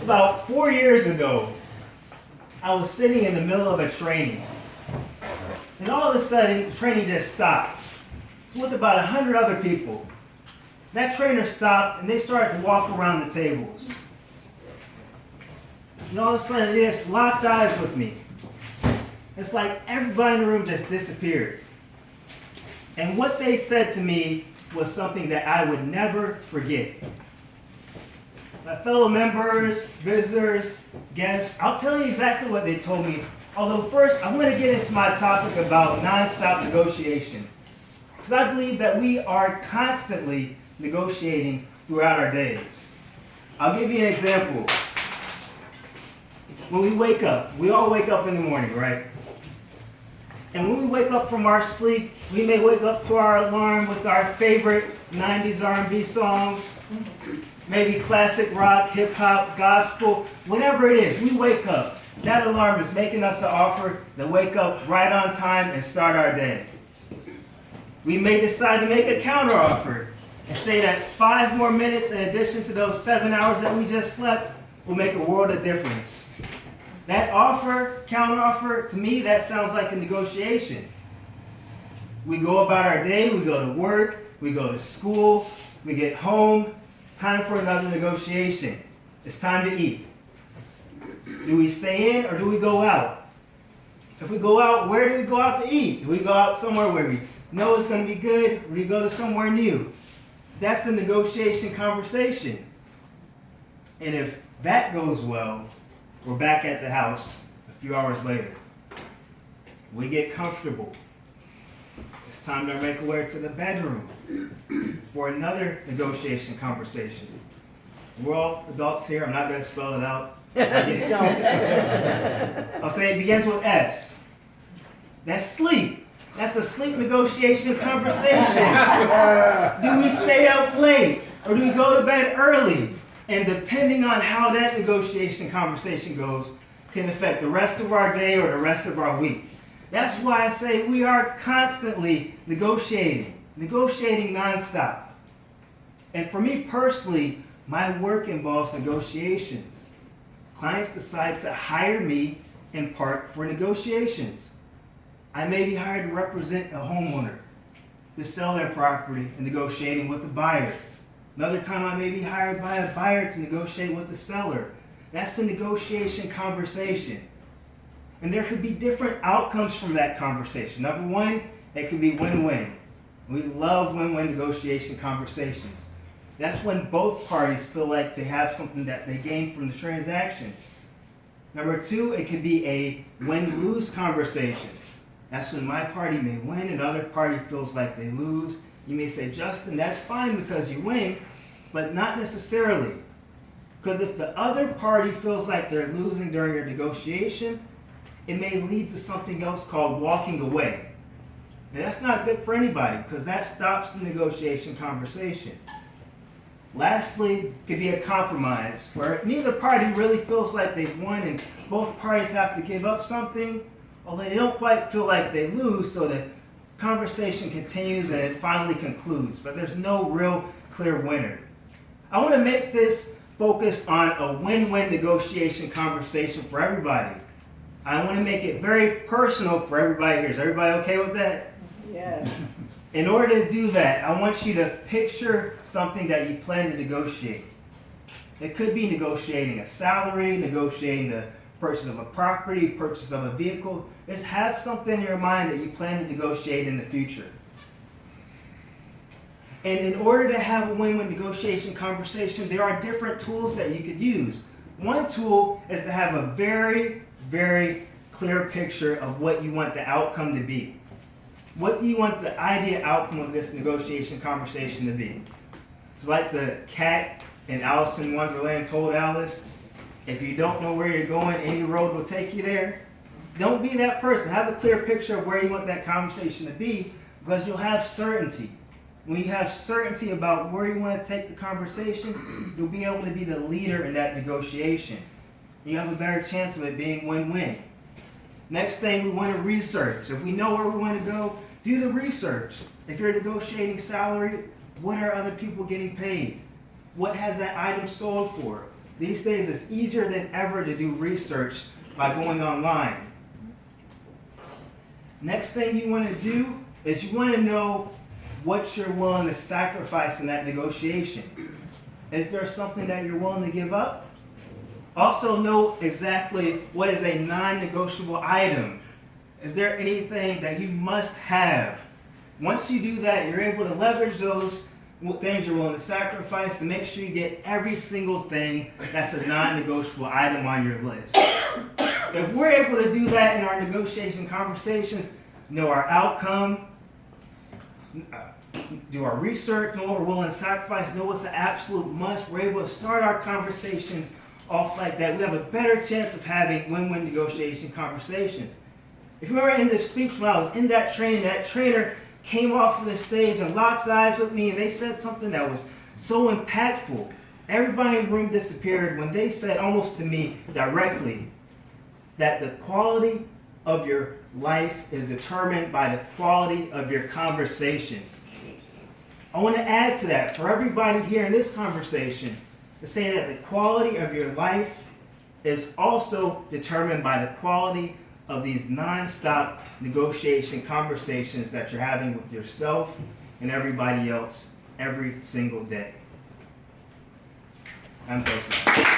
About 4 years ago, I was sitting in the middle of a training. And all of a sudden, the training just stopped. It's with about 100 other people. That trainer stopped and they started to walk around the tables. And all of a sudden, they just locked eyes with me. It's like everybody in the room just disappeared. And what they said to me was something that I would never forget. My fellow members, visitors, guests, I'll tell you exactly what they told me. Although first, I want to get into my topic about nonstop negotiation. Because I believe that we are constantly negotiating throughout our days. I'll give you an example. When we wake up, we all wake up in the morning, right? And when we wake up from our sleep, we may wake up to our alarm with our favorite 90s R&B songs, maybe classic rock, hip hop, gospel, whatever it is, we wake up. That alarm is making us an offer to wake up right on time and start our day. We may decide to make a counteroffer and say that 5 more minutes in addition to those 7 hours that we just slept will make a world of difference. That offer, counteroffer, to me, that sounds like a negotiation. We go about our day, we go to work, we go to school, we get home. It's time for another negotiation. It's time to eat. Do we stay in or do we go out? If we go out, where do we go out to eat? Do we go out somewhere where we know it's going to be good, or do we go to somewhere new? That's a negotiation conversation. And if that goes well, we're back at the house a few hours later. We get comfortable. It's time to make our way to the bedroom for another negotiation conversation. We're all adults here. I'm not going to spell it out. I'll say it begins with S. That's sleep. That's a sleep negotiation conversation. Do we stay up late or do we go to bed early? And depending on how that negotiation conversation goes, can affect the rest of our day or the rest of our week. That's why I say we are constantly negotiating nonstop. And for me personally, my work involves negotiations. Clients decide to hire me in part for negotiations. I may be hired to represent a homeowner to sell their property and negotiating with the buyer. Another time I may be hired by a buyer to negotiate with the seller. That's a negotiation conversation. And there could be different outcomes from that conversation. Number one, it could be win-win. We love win-win negotiation conversations. That's when both parties feel like they have something that they gain from the transaction. Number two, it could be a win-lose conversation. That's when my party may win and the other party feels like they lose. You may say, Justin, that's fine because you win, but not necessarily. Because if the other party feels like they're losing during your negotiation, it may lead to something else called walking away. And that's not good for anybody because that stops the negotiation conversation. Lastly, could be a compromise where neither party really feels like they've won and both parties have to give up something, although they don't quite feel like they lose, so the conversation continues and it finally concludes, but there's no real clear winner. I want to make this focused on a win-win negotiation conversation for everybody. I want to make it very personal for everybody here. Is everybody okay with that? Yes. In order to do that, I want you to picture something that you plan to negotiate. It could be negotiating a salary, negotiating the purchase of a property, purchase of a vehicle. Just have something in your mind that you plan to negotiate in the future. And in order to have a win-win negotiation conversation, there are different tools that you could use. One tool is to have a very, very clear picture of what you want the outcome to be. What do you want the ideal outcome of this negotiation conversation to be? It's like the cat in Alice in Wonderland told Alice, if you don't know where you're going, any road will take you there. Don't be that person. Have a clear picture of where you want that conversation to be because you'll have certainty. When you have certainty about where you want to take the conversation, you'll be able to be the leader in that negotiation. You have a better chance of it being win-win. Next thing, we want to research. If we know where we want to go, do the research. If you're negotiating salary, what are other people getting paid? What has that item sold for? These days it's easier than ever to do research by going online. Next thing you want to do is you want to know what you're willing to sacrifice in that negotiation. Is there something that you're willing to give up? Also know exactly what is a non-negotiable item. Is there anything that you must have? Once you do that, you're able to leverage those things you're willing to sacrifice to make sure you get every single thing that's a non-negotiable item on your list. If we're able to do that in our negotiation conversations, know our outcome, do our research, know what we're willing to sacrifice, know what's an absolute must, we're able to start our conversations off like that. We have a better chance of having win-win negotiation conversations. If you remember in the speech when I was in that training, that trainer came off of the stage and locked eyes with me and they said something that was so impactful. Everybody in the room disappeared when they said almost to me directly that the quality of your life is determined by the quality of your conversations. I want to add to that for everybody here in this conversation to say that the quality of your life is also determined by the quality of these non-stop negotiation conversations that you're having with yourself and everybody else every single day. I'm Toastmasters.